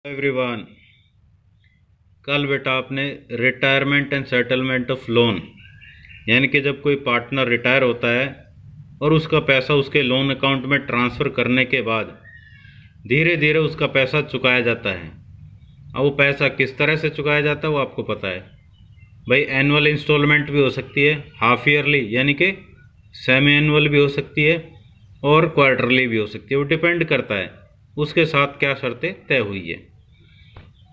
Everyone, कल बेटा आपने retirement and settlement of loan यानी कि जब कोई पार्टनर रिटायर होता है और उसका पैसा उसके लोन अकाउंट में ट्रांसफ़र करने के बाद धीरे धीरे उसका पैसा चुकाया जाता है। अब वो पैसा किस तरह से चुकाया जाता है वो आपको पता है भाई। एनुअल इंस्टॉलमेंट भी हो सकती है, हाफ ईयरली यानी कि सेमी एनुअल भी हो सकती है और क्वार्टरली भी हो सकती है। वो डिपेंड करता है उसके साथ क्या शर्तें तय हुई है।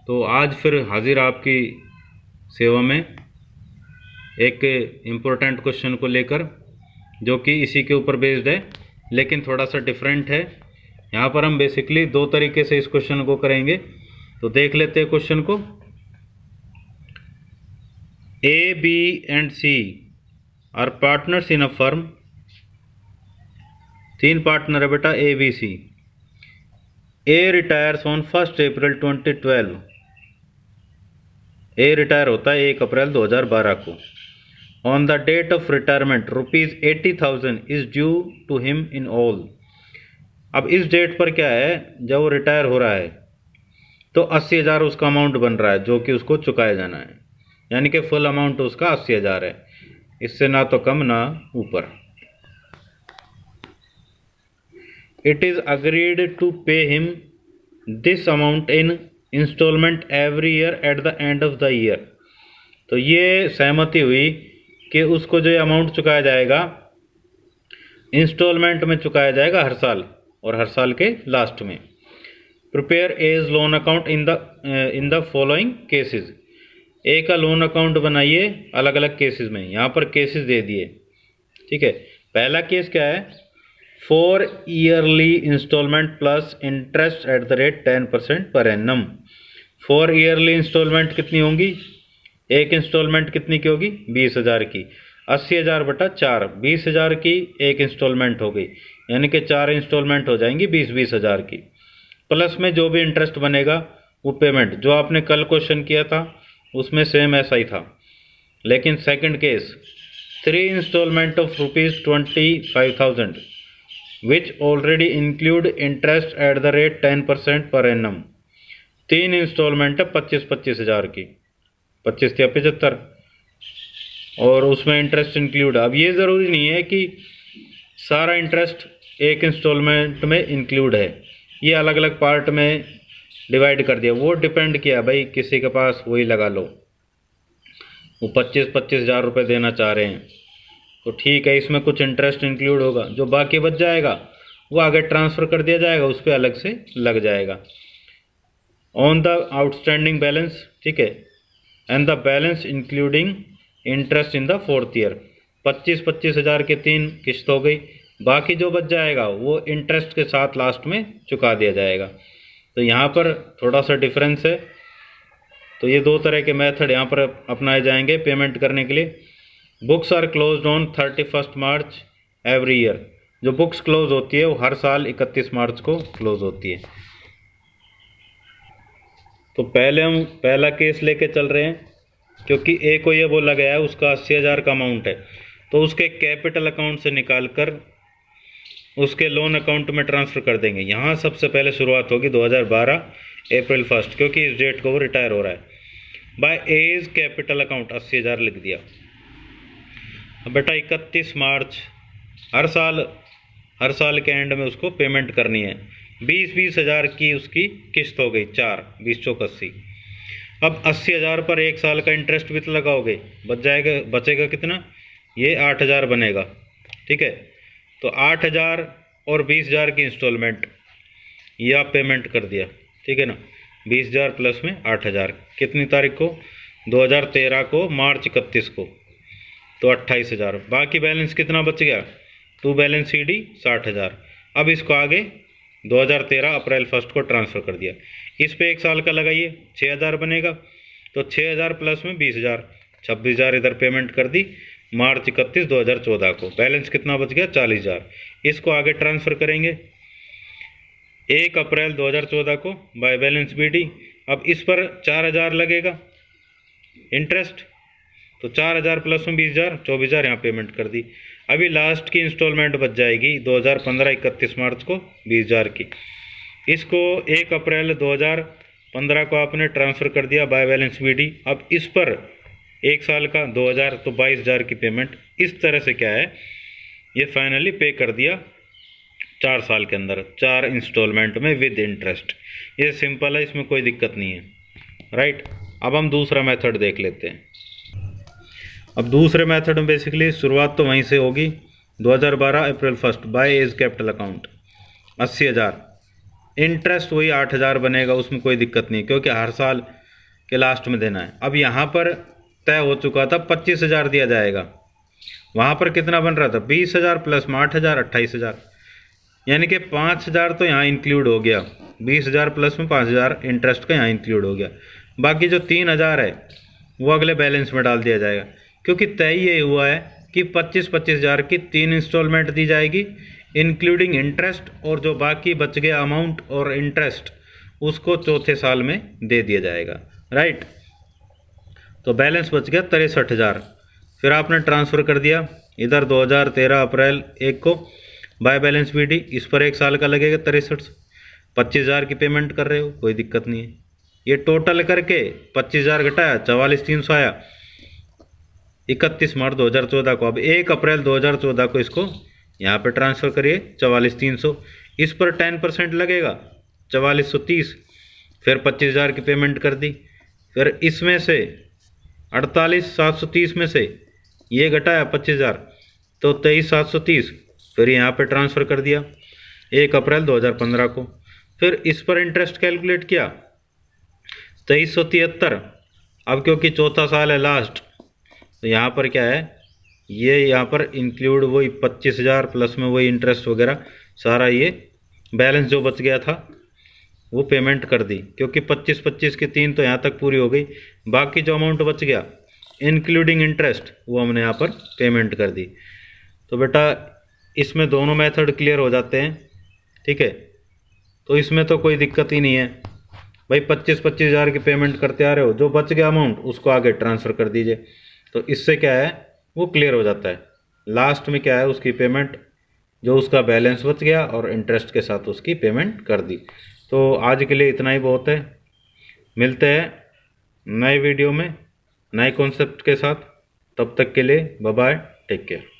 तो आज फिर हाजिर आपकी सेवा में एक इम्पोर्टेंट क्वेश्चन को लेकर, जो कि इसी के ऊपर बेस्ड है लेकिन थोड़ा सा डिफरेंट है। यहाँ पर हम बेसिकली दो तरीके से इस क्वेश्चन को करेंगे, तो देख लेते हैं क्वेश्चन को। A, B and C are partners in a firm. तीन पार्टनर है बेटा, A B C. A retires on 1 April 2012। A retire होता है 1 अप्रैल 2012 को। On the date of retirement ₹80,000 is due to him in all. अब इस date पर क्या है, जब वो रिटायर हो रहा है तो 80,000 उसका अमाउंट बन रहा है जो कि उसको चुकाया जाना है, यानी कि फुल अमाउंट उसका 80,000 है, इससे ना तो कम ना ऊपर। It is agreed to pay him this amount in instalment every year at the end of the year. तो ये सहमति हुई कि उसको जो अमाउंट चुकाया जाएगा इंस्टॉलमेंट में चुकाया जाएगा हर साल, और हर साल के लास्ट में। Prepare as loan account in the following cases. A का लोन अकाउंट बनाइए अलग अलग केसेस में। यहाँ पर केसेस दे दिए, ठीक है। पहला केस क्या है, 4 yearly instalment plus interest at the rate 10% per annum. 4 yearly instalment कितनी होंगी, एक इंस्टॉलमेंट कितनी की होगी, 20,000 की। 80,000 बटा 4, 20,000 की एक इंस्टॉलमेंट हो गई, यानी कि 4 इंस्टॉलमेंट हो जाएंगी 20,000 की। प्लस में जो भी इंटरेस्ट बनेगा वो पेमेंट, जो आपने कल क्वेश्चन किया था उसमें सेम ऐसा ही था। लेकिन second case, 3 instalment of ₹25,000 which already include interest at the rate 10% per annum. 3 instalment है 25,000 की, 25 या 75, और उसमें इंटरेस्ट इंक्लूड। अब ये ज़रूरी नहीं है कि सारा इंटरेस्ट एक इंस्टॉलमेंट में इंक्लूड है, ये अलग अलग पार्ट में डिवाइड कर दिया। वो डिपेंड किया भाई, किसी के पास वही लगा लो, वो 25,000 रुपये देना चाह रहे हैं तो ठीक है, इसमें कुछ इंटरेस्ट इंक्लूड होगा, जो बाकी बच जाएगा वो आगे ट्रांसफ़र कर दिया जाएगा, उस पर अलग से लग जाएगा। ऑन द आउटस्टैंडिंग बैलेंस, ठीक है, and the balance including interest in the 4th year. 25,000 के 3 किस्त हो गई, बाकी जो बच जाएगा वो इंटरेस्ट के साथ लास्ट में चुका दिया जाएगा। तो यहाँ पर थोड़ा सा डिफरेंस है। तो ये दो तरह के मेथड यहाँ पर अपनाए जाएंगे पेमेंट करने के लिए। Books are closed on 31 March every year. जो बुक्स क्लोज होती है वो हर साल 31 मार्च को क्लोज होती है। तो पहले हम पहला केस लेके चल रहे हैं, क्योंकि ए को ये बोला गया है उसका 80,000 का अमाउंट है, तो उसके कैपिटल अकाउंट से निकाल कर उसके लोन अकाउंट में ट्रांसफ़र कर देंगे। यहाँ सबसे पहले शुरुआत होगी 2012 अप्रैल 1, क्योंकि इस डेट को वो रिटायर हो रहा है। बाय एज कैपिटल अकाउंट 80,000 लिख दिया। अब बेटा 31 मार्च हर साल के एंड में उसको पेमेंट करनी है। 20,000 की उसकी किस्त हो गई 4, 20 चौक 80। अब 80,000 पर 1 साल का इंटरेस्ट भी तो लगाओगे, बचेगा कितना, ये 8,000 बनेगा, ठीक है। तो 8,000 और 20,000 की इंस्टॉलमेंट ये आप पेमेंट कर दिया, ठीक है ना। 20,000 प्लस में 8,000, कितनी तारीख को, 2013 को मार्च 31 को, तो 28,000। बाकी बैलेंस कितना बच गया, टू बैलेंस CD 60,000। अब इसको आगे 2013 अप्रैल 1 को ट्रांसफ़र कर दिया। इस पे 1 साल का लगाइए, 6,000 बनेगा, तो 6,000 प्लस में 20,000, 26,000 इधर पेमेंट कर दी मार्च 31 2014 को। बैलेंस कितना बच गया, 40,000। इसको आगे ट्रांसफ़र करेंगे 1 अप्रैल 2014 को बाय बैलेंस BD। अब इस पर 4,000 लगेगा इंटरेस्ट, तो 4,000 प्लस में 20,000, 24,000 यहाँ पेमेंट कर दी। अभी लास्ट की इंस्टॉलमेंट बच जाएगी 2015 31 मार्च को 20,000 की। इसको 1 अप्रैल 15 को आपने ट्रांसफ़र कर दिया बाय बैलेंस BD। अब इस पर 1 साल का 2000 तो 22,000 की पेमेंट इस तरह से क्या है, ये फाइनली पे कर दिया 4 साल के अंदर 4 इंस्टॉलमेंट में विद इंटरेस्ट। ये सिंपल है, इसमें कोई दिक्कत नहीं है, राइट। अब हम दूसरा मेथड देख लेते हैं। अब दूसरे मेथड में बेसिकली शुरुआत तो वहीं से होगी। 2012 April 1 by as capital account 80,000, interest वही 8,000 बनेगा, उसमें कोई दिक्कत नहीं क्योंकि हर साल के लास्ट में देना है। अब यहाँ पर तय हो चुका था 25,000 दिया जाएगा, वहाँ पर कितना बन रहा था 20,000 प्लस में 8,000 28,000, यानी कि 5,000 तो यहाँ इंक्लूड हो गया, 20,000 प्लस में 5,000 इंटरेस्ट का यहाँ इंक्लूड हो गया। बाकी जो 3,000 है वो अगले बैलेंस में डाल दिया जाएगा, क्योंकि तय ये हुआ है कि 25,000 की 3 इंस्टॉलमेंट दी जाएगी इंक्लूडिंग इंटरेस्ट, और जो बाकी बच गया अमाउंट और इंटरेस्ट उसको चौथे साल में दे दिया जाएगा, राइट। तो बैलेंस बच गया 63,000। फिर आपने ट्रांसफ़र कर दिया इधर 2013 अप्रैल 1 को बाय बैलेंस BD, इस पर 1 साल का लगेगा 63, 25,000 की पेमेंट कर रहे हो, कोई दिक्कत नहीं है। ये टोटल करके 25,000 घटाया 44,300 आया 31 मार्च 2014 को। अब 1 अप्रैल 2014 को इसको यहाँ पे ट्रांसफ़र करिए 44,300, इस पर 10% लगेगा 4430, फिर 25,000 की पेमेंट कर दी। फिर इसमें से 48,730 में से ये घटाया 25,000 तो 23,730, फिर यहाँ पे ट्रांसफ़र कर दिया 1 अप्रैल 2015 को। फिर इस पर इंटरेस्ट कैलकुलेट किया 2373। अब क्योंकि चौथा साल है लास्ट, तो यहाँ पर क्या है, ये यहाँ पर इंक्लूड वही 25,000 प्लस में वही इंटरेस्ट वगैरह सारा ये बैलेंस जो बच गया था वो पेमेंट कर दी, क्योंकि 25 की 3 तो यहाँ तक पूरी हो गई। बाकी जो अमाउंट बच गया इंक्लूडिंग इंटरेस्ट वो हमने यहाँ पर पेमेंट कर दी। तो बेटा इसमें दोनों मेथड क्लियर हो जाते हैं, ठीक है। तो इसमें तो कोई दिक्कत ही नहीं है भाई, 25,000 की पेमेंट करते आ रहे हो, जो बच गया अमाउंट उसको आगे ट्रांसफ़र कर दीजिए। तो इससे क्या है वो क्लियर हो जाता है। लास्ट में क्या है उसकी पेमेंट जो उसका बैलेंस बच गया और इंटरेस्ट के साथ उसकी पेमेंट कर दी। तो आज के लिए इतना ही बहुत है, मिलते हैं नए वीडियो में नए कॉन्सेप्ट के साथ। तब तक के लिए बाय बाय, टेक केयर।